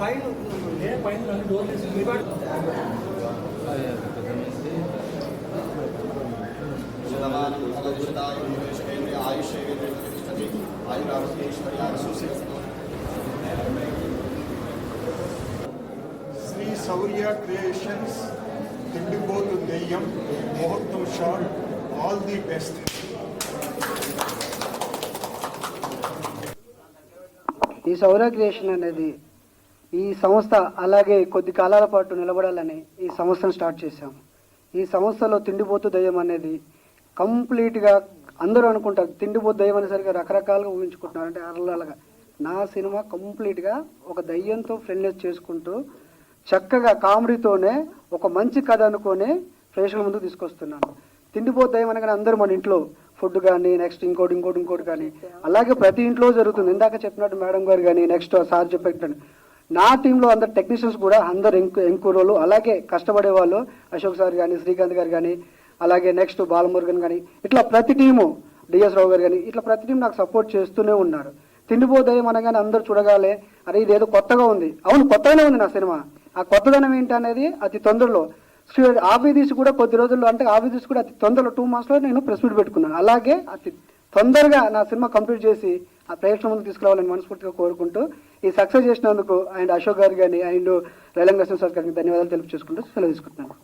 Shri Shaurya creations తిండిపోతు దెయ్యం ముహూర్తం shot all the best. ఈ శౌర్య క్రియేషన్ అనేది ఈ సంస్థ అలాగే కొద్ది కాలాల పాటు నిలబడాలని ఈ సంస్థను స్టార్ట్ చేశాము. ఈ సంస్థలో తిండిపోతు దయ్యం అనేది కంప్లీట్గా అందరూ అనుకుంటారు, తిండిపోతు దయ్యం అనేసరికి రకరకాలుగా ఊహించుకుంటున్నారు. అంటే అరలాగా నా సినిమా కంప్లీట్గా ఒక దయ్యంతో ఫ్రెండ్నెస్ చేసుకుంటూ చక్కగా కామెడీతోనే ఒక మంచి కథ అనుకొని ప్రేక్షకుల ముందుకు తీసుకొస్తున్నాను. తిండిపోతు దయ్యం అనగానే అందరూ మన ఇంట్లో ఫుడ్ కానీ నెక్స్ట్ ఇంకోటి కానీ అలాగే ప్రతి ఇంట్లో జరుగుతుంది. ఇందాక చెప్పినట్టు మేడం గారు కానీ నెక్స్ట్ సార్ చెప్పినట్టు నా టీంలో అందరు టెక్నీషియన్స్ కూడా అందరు ఎంకూరోలు అలాగే కష్టపడే వాళ్ళు అశోక్ సార్ కానీ శ్రీకాంత్ గారు కానీ అలాగే నెక్స్ట్ బాలమురుగన్ కానీ ఇట్లా ప్రతి టీము డిఎస్ రావు గారు కానీ ఇట్లా ప్రతి టీం నాకు సపోర్ట్ చేస్తూనే ఉన్నారు. తిండిపోదయం అనగానే అందరూ చూడగాలే అరే ఇదేదో కొత్తగా ఉంది. అవును కొత్తగానే ఉంది నా సినిమా. ఆ కొత్తదనం ఏంటి అనేది అతి తొందరలో ఆఫీస్ కూడా కొద్ది రోజుల్లో అంటే ఆఫీస్ కూడా అతి తొందరలో 2 monthsలో నేను ప్రెస్ మీట్ పెట్టుకున్నాను. అలాగే అతి తొందరగా నా సినిమా కంప్లీట్ చేసి ఆ ప్రేక్షకుల ముందు తీసుకురావాలని మనస్ఫూర్తిగా కోరుకుంటూ ఈ సక్సెస్ చేసినందుకు అండ్ అశోక్ గారు కానీ అండ్ రైలంగ్ నరసింహ సార్ గారికి ధన్యవాదాలు తెలుపు చేసుకుంటూ సెలవు తీసుకుంటున్నాను.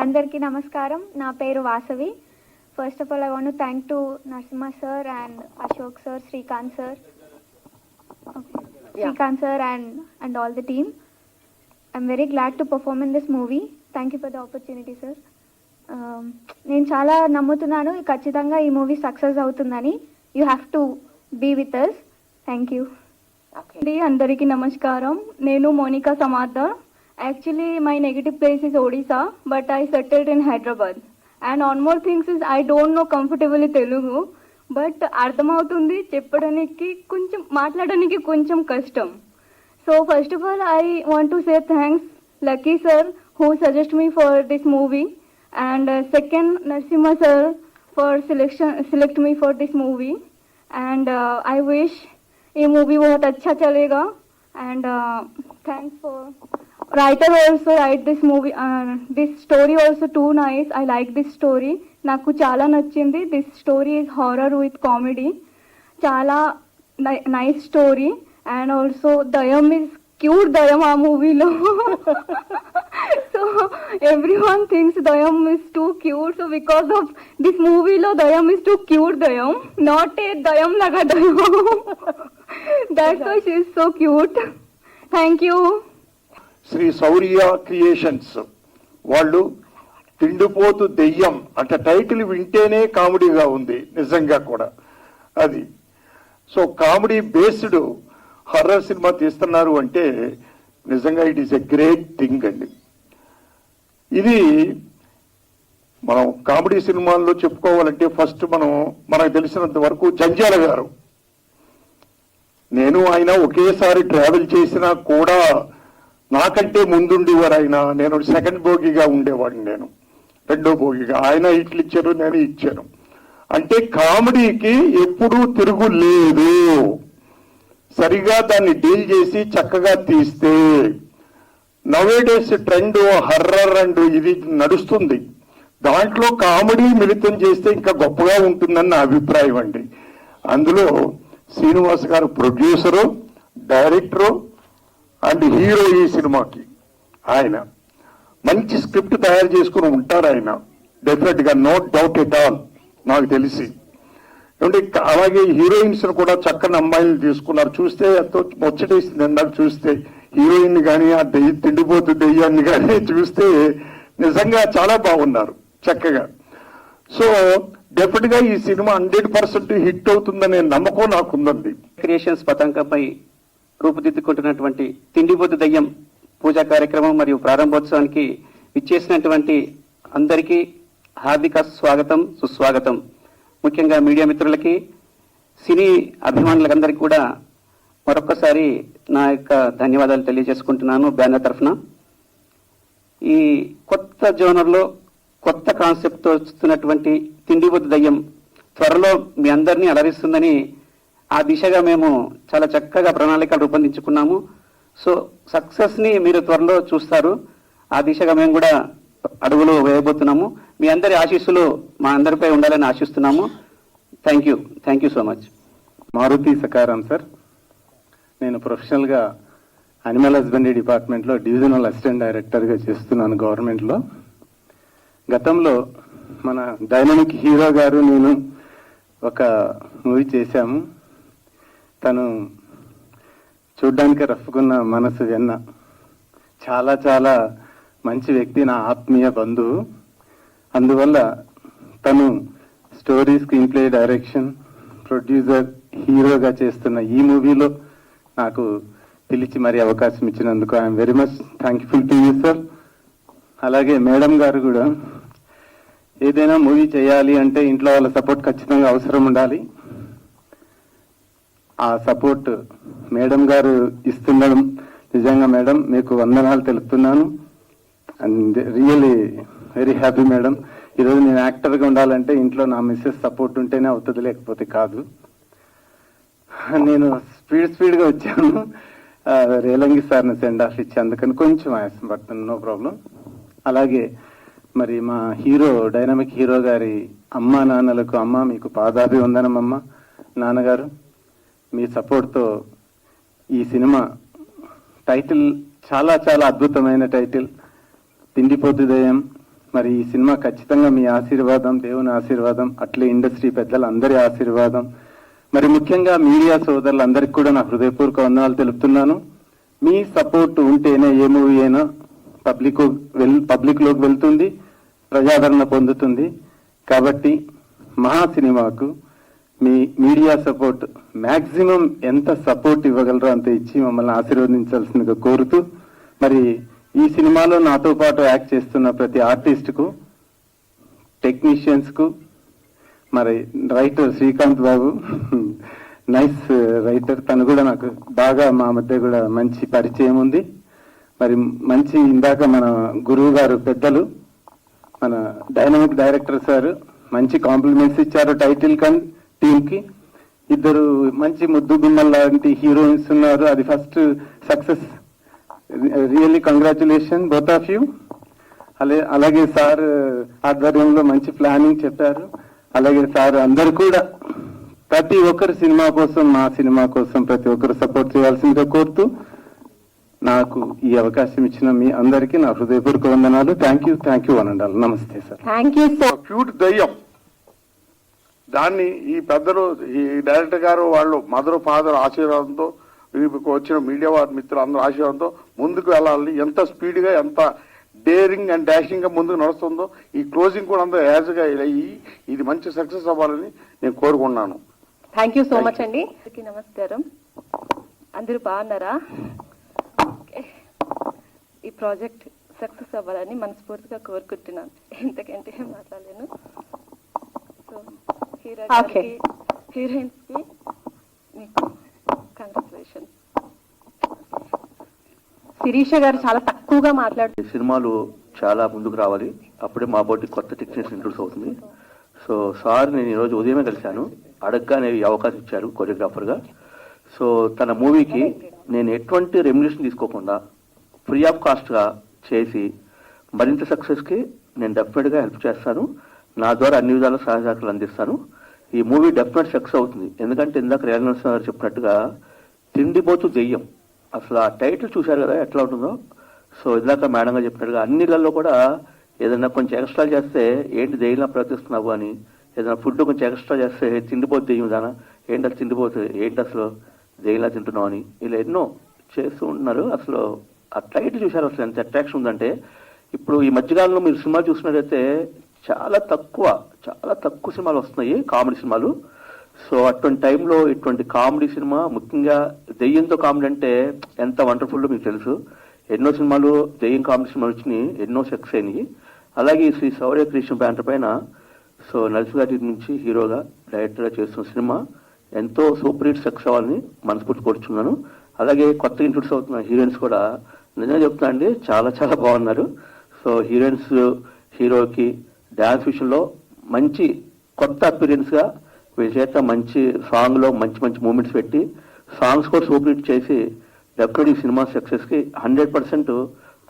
అందరికీ నమస్కారం. నా పేరు Vasavi. First of all I want to thank to Narasimha sir and Ashok sir, Srikanth sir and all the team. I'm very glad to perform in this movie. Thank you for the opportunity, sir. నేను చాలా నమ్ముతున్నాను ఖచ్చితంగా ఈ మూవీ సక్సెస్ అవుతుందని. You have to be with us. Thank you. అందరికీ నమస్కారం. నేను Monica Samardar. Actually my negative place is Odisha but I settled in Hyderabad. And one more things is I don't know comfortably Telugu but అర్థమవుతుంది, చెప్పడానికి కొంచెం మాట్లాడడానికి కొంచెం కష్టం. So first of all I want to say thanks Lucky sir who suggest me for this movie, and second Narasimha sir for select me for this movie, and I wish ये movie बहुत अच्छा चलेगा, and thanks for writer also write this movie, this story also too nice. I like this story. నాకు చాలా నచ్చింది. This story is horror with comedy. చాలా nice story, and also Dayam is cute. Dayam ఆ మూవీలో so everyone thinks Dayam is too cute, so because of this movie lo Dayam is too cute. Dayam not a Dayam laga Dayam. That's why she is so cute. Thank you. Shri Shaurya creations వాళ్ళు తిండిపోతు దెయ్యం అంటే title వింటేనే కామెడీగా ఉంది నిజంగా కూడా అది. So comedy based horror cinema తీస్తున్నారు అంటే నిజంగా it is a great thing అండి. ఇది మనం కామెడీ సినిమాల్లో చెప్పుకోవాలంటే ఫస్ట్ మనకు తెలిసినంత వరకు జంజాల గారు, నేను ఆయన ఒకేసారి ట్రావెల్ చేసినా కూడా నాకంటే ముందుండేవారు ఆయన. నేను సెకండ్ భోగిగా ఉండేవాడిని, నేను రెండో భోగిగా. ఆయన ఇట్లు ఇచ్చారు, నేను ఇచ్చాను. అంటే కామెడీకి ఎప్పుడూ తిరుగు లేదు. సరిగా దాన్ని డీల్ చేసి చక్కగా తీస్తే నవేడేస్ ట్రెండ్ హర్రర్ అండ్ ఇది నడుస్తుంది. దాంట్లో కామెడీ మిళితం చేస్తే ఇంకా గొప్పగా ఉంటుందని నా అభిప్రాయం అండి. అందులో శ్రీనివాస్ గారు ప్రొడ్యూసరు, డైరెక్టరు అండ్ హీరో ఈ సినిమాకి. ఆయన మంచి స్క్రిప్ట్ తయారు చేసుకుని ఉంటారు ఆయన డెఫినెట్ గా, నో డౌట్ ఎట్ ఆల్ నాకు తెలిసి. ఏమంటే అలాగే హీరోయిన్స్ కూడా చక్కని అమ్మాయిలు తీసుకున్నారు. చూస్తే ఎంతో ముచ్చటేసింది నాకు చూస్తే. హీరోయిన్ కానీ ఆ తిండిపోతు దెయ్యాన్ని కానీ చూస్తే నిజంగా చాలా బాగున్నారు చక్కగా. సో డెఫినెట్ గా ఈ సినిమా 100% హిట్ అవుతుందనే నమ్మకం నాకుందండి. క్రియేషన్స్ పతాకంపై రూపుదిద్దుకుంటున్నటువంటి తిండిపోతు దెయ్యం పూజా కార్యక్రమం మరియు ప్రారంభోత్సవానికి విచ్చేసినటువంటి అందరికీ హార్దిక స్వాగతం, సుస్వాగతం. ముఖ్యంగా మీడియా మిత్రులకి, సినీ అభిమానులందరికీ కూడా మరొక్కసారి నా యొక్క ధన్యవాదాలు తెలియజేసుకుంటున్నాను బ్యానర్ తరఫున. ఈ కొత్త జోనర్లో కొత్త కాన్సెప్ట్తో వస్తున్నటువంటి తిండిపోతు దయ్యం త్వరలో మీ అందరినీ అలరిస్తుందని ఆ దిశగా మేము చాలా చక్కగా ప్రణాళికలు రూపొందించుకున్నాము. సో సక్సెస్ని మీరు త్వరలో చూస్తారు. ఆ దిశగా మేము కూడా అడుగులు వేయబోతున్నాము. మీ అందరి ఆశీస్సులు మా అందరిపై ఉండాలని ఆశిస్తున్నాము. Thank you so much. Maruthi Sakaram sir. నేను ప్రొఫెషనల్గా అనిమల్ హస్బెండరీ డిపార్ట్మెంట్లో డివిజనల్ అసిస్టెంట్ డైరెక్టర్గా చేస్తున్నాను గవర్నమెంట్లో. గతంలో మన డైనమిక్ హీరో గారు నేను ఒక మూవీ చేశాము. తను చూడ్డానికి రఫ్గున్న మనసు వెన్న, చాలా చాలా మంచి వ్యక్తి, నా ఆత్మీయ బంధువు. అందువల్ల తను story, screen play, direction, producer, హీరోగా చేస్తున్న ఈ మూవీలో నాకు పిలిచి మరి అవకాశం ఇచ్చినందుకు I'm very much thankful to you sir. అలాగే మేడం గారు కూడా ఏదైనా మూవీ చేయాలి అంటే ఇంట్లో వాళ్ళ సపోర్ట్ ఖచ్చితంగా అవసరం ఉండాలి. ఆ సపోర్ట్ మేడం గారు ఇస్తుండడం నిజంగా మేడం మీకు వందనాలు తెలుపుతున్నాను. And really very happy madam. ఈరోజు నేను యాక్టర్గా ఉండాలంటే ఇంట్లో నా మిస్సెస్ సపోర్ట్ ఉంటేనే అవుతుంది, లేకపోతే కాదు. నేను స్పీడ్గా వచ్చాను. రేలంగి సార్ని సెండ్ ఆఫ్ ఇచ్చి అందుకని కొంచెం ఆయాసం పడుతుంది, నో ప్రాబ్లం. అలాగే మరి మా హీరో, డైనమిక్ హీరో గారి అమ్మా నాన్నలకు, అమ్మ మీకు పాదాభివందనం అమ్మ. నాన్నగారు మీ సపోర్ట్తో ఈ సినిమా టైటిల్ చాలా చాలా అద్భుతమైన టైటిల్, తిండిపోతు దయ్యం. మరి ఈ సినిమా ఖచ్చితంగా మీ ఆశీర్వాదం, దేవుని ఆశీర్వాదం, అట్లే ఇండస్ట్రీ పెద్దలు అందరి ఆశీర్వాదం, మరి ముఖ్యంగా మీడియా సోదరులందరికీ కూడా నా హృదయపూర్వక వందనాలు తెలుపుతున్నాను. మీ సపోర్ట్ ఉంటేనే ఏ మూవీ అయినా పబ్లిక్లోకి వెళ్తుంది, ప్రజాదరణ పొందుతుంది. కాబట్టి మహా సినిమాకు మీ మీడియా సపోర్ట్ మ్యాక్సిమం ఎంత సపోర్ట్ ఇవ్వగలరో అంత ఇచ్చి మమ్మల్ని ఆశీర్వదించాల్సిందిగా కోరుతూ, మరి ఈ సినిమాలో నాతో పాటు యాక్ట్ చేస్తున్న ప్రతి ఆర్టిస్ట్కు, టెక్నీషియన్స్కు, మరి రైటర్ శ్రీకాంత్ బాబు నైస్ రైటర్, తను కూడా నాకు బాగా మా మధ్య కూడా మంచి పరిచయం ఉంది. మరి మంచి ఇందాక మన గురువు గారు పెద్దలు మన డైనమిక్ డైరెక్టర్ సార్ మంచి కాంప్లిమెంట్స్ ఇచ్చారు టైటిల్ కన్ టీమ్కి. ఇద్దరు మంచి ముద్దు గుమ్మల్ లాంటి హీరోయిన్స్ ఉన్నారు. అది first success. Really congratulation both of you. అలాగే సార్ ఆధ్వర్యంలో మంచి ప్లానింగ్ చెప్పారు. అలాగే సార్ అందరు కూడా ప్రతి ఒక్కరు సినిమా కోసం, మా సినిమా కోసం ప్రతి ఒక్కరు సపోర్ట్ చేయాల్సిందిగా కోరుతూ, నాకు ఈ అవకాశం ఇచ్చిన మీ అందరికీ నా హృదయపూర్వక వందనాలు. థ్యాంక్ యూ అనండాలి. నమస్తే sir. Thank you sir. Cute దయ్యం, దాన్ని ఈ పెద్దలు, ఈ డైరెక్టర్ గారు వాళ్ళు మదర్ ఫాదర్ ఆశీర్వాదంతో, వచ్చిన మీడియా వారి మిత్రులు అందరూ ఆశీర్వాదంతో ముందుకు వెళ్ళాలి. ఎంత స్పీడ్గా, ఎంత డేరింగ్ అండ్ డాషింగ్ గా ముందుకు నడుస్తుందో ఈ క్లోజింగ్ కూడా అంత యాజ్గా అయ్యి ఇది మంచి సక్సెస్ అవ్వాలని నేను కోరుకున్నాను. థ్యాంక్ యూ సో మచ్ అండి. నమస్కారం, అందరూ బాగున్నారా? ఈ ప్రాజెక్ట్ సక్సెస్ అవ్వాలని మనస్ఫూర్తిగా కోరుకుంటున్నాను. ఎంతకంటే మాట్లాడలేను. సో హీరోయిన్స్ కి మీకు కంగ్రాచులేషన్. శిరీష గారు చాలా తక్కువగా మాట్లాడుతున్నారు. సినిమాలు చాలా ముందుకు రావాలి, అప్పుడే మా బోటి కొత్త టెక్నీషియన్ ఇంట్రొడ్యూస్ అవుతుంది. సో సార్ నేను ఈరోజు ఉదయమే కలిశాను, అడగగానే ఈ అవకాశం ఇచ్చారు కొరియోగ్రాఫర్గా. సో తన మూవీకి నేను ఎటువంటి రెమ్యునరేషన్ తీసుకోకుండా ఫ్రీ ఆఫ్ కాస్ట్గా చేసి మరింత సక్సెస్కి నేను డెఫినెట్గా హెల్ప్ చేస్తాను. నా ద్వారా అన్ని విధాల సహాయ సహకారాలు అందిస్తాను. ఈ మూవీ డెఫినెట్ సక్సెస్ అవుతుంది. ఎందుకంటే ఇందాక రేలంగి గారు చెప్పినట్టుగా తిండిపోతూ దెయ్యం, అసలు ఆ టైటిల్ చూశారు కదా ఎట్లా ఉంటుందో. సో ఇందాక మేడం గారు చెప్పినట్టుగా అన్నిళ్ళల్లో కూడా ఏదైనా కొంచెం ఎక్స్ట్రా చేస్తే ఏంటి దెయ్యంలా ప్రవర్తిస్తున్నావు అని, ఏదైనా ఫుడ్ కొంచెం ఎక్స్ట్రా చేస్తే తిండిపోతే దెయ్యం దానా, ఏంటి అది తిండిపోతుంది, ఏంటి అసలు దెయ్యంలా తింటున్నావు అని ఇలా ఎన్నో చేస్తూ ఉంటున్నారు. అసలు ఆ టైటిల్ చూశారు, అసలు ఎంత అట్రాక్షన్ ఉందంటే. ఇప్పుడు ఈ మధ్యకాలంలో మీరు సినిమా చూసినట్టయితే చాలా తక్కువ సినిమాలు వస్తున్నాయి, కామెడీ సినిమాలు. సో అటువంటి టైంలో ఇటువంటి కామెడీ సినిమా, ముఖ్యంగా దెయ్యంతో కామెడీ అంటే ఎంత వండర్ఫుల్లో మీకు తెలుసు. ఎన్నో సినిమాలు దెయ్యం కామెడీ సినిమాలు వచ్చినాయి, ఎన్నో సక్సెస్ అయినాయి. అలాగే శ్రీ శౌర్య క్రియేషన్ బ్యానర్ పైన సో నరసింహ గారి నుంచి హీరోగా డైరెక్టర్గా చేస్తున్న సినిమా ఎంతో సూపర్ హిట్ సక్సెస్ అవ్వాలని మనస్ఫూర్తి కోరుచున్నాను. అలాగే కొత్త ఇంట్రొడ్యూస్ అవుతున్న హీరోయిన్స్ కూడా నిజంగా చెప్తున్నా అండి, చాలా చాలా బాగున్నారు. సో హీరోయిన్స్ హీరోకి డ్యాన్స్ విషయంలో మంచి కొత్త అపీరియన్స్గా వీళ్ళ చేత మంచి సాంగ్లో మంచి మూమెంట్స్ పెట్టి సాంగ్స్ కూడా సూపర్ హిట్ చేసి డెఫినెట్లీ ఈ సినిమా సక్సెస్కి 100%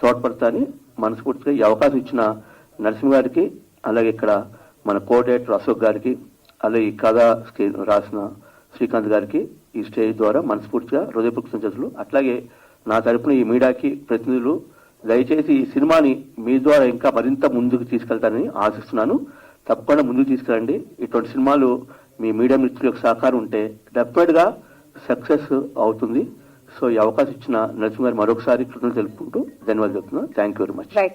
తోడ్పడతాని మనస్ఫూర్తిగా ఈ అవకాశం ఇచ్చిన నరసింహ గారికి, అలాగే ఇక్కడ మన కో డైరెక్టర్ అశోక్ గారికి, అలాగే ఈ కథ రాసిన శ్రీకాంత్ గారికి ఈ స్టేజ్ ద్వారా మనస్ఫూర్తిగా హృదయపూర్వక కృతజ్ఞతలు. అట్లాగే నా తరపున ఈ మీడియాకి ప్రతినిధులు దయచేసి ఈ సినిమాని మీ ద్వారా ఇంకా మరింత ముందుకు తీసుకెళ్తారని ఆశిస్తున్నాను. తప్పకుండా ముందుకు తీసుకెళ్ళండి. ఇటువంటి సినిమాలు మీ మీడియా మిత్రుల యొక్క సహకారం ఉంటే డెఫినెట్గా సక్సెస్ అవుతుంది. సో ఈ అవకాశం ఇచ్చిన నరసింహ గారు మరొకసారి కృతజ్ఞతలు తెలుపుకుంటూ ధన్యవాదాలు చెప్తున్నాను. Thank you very much. Right.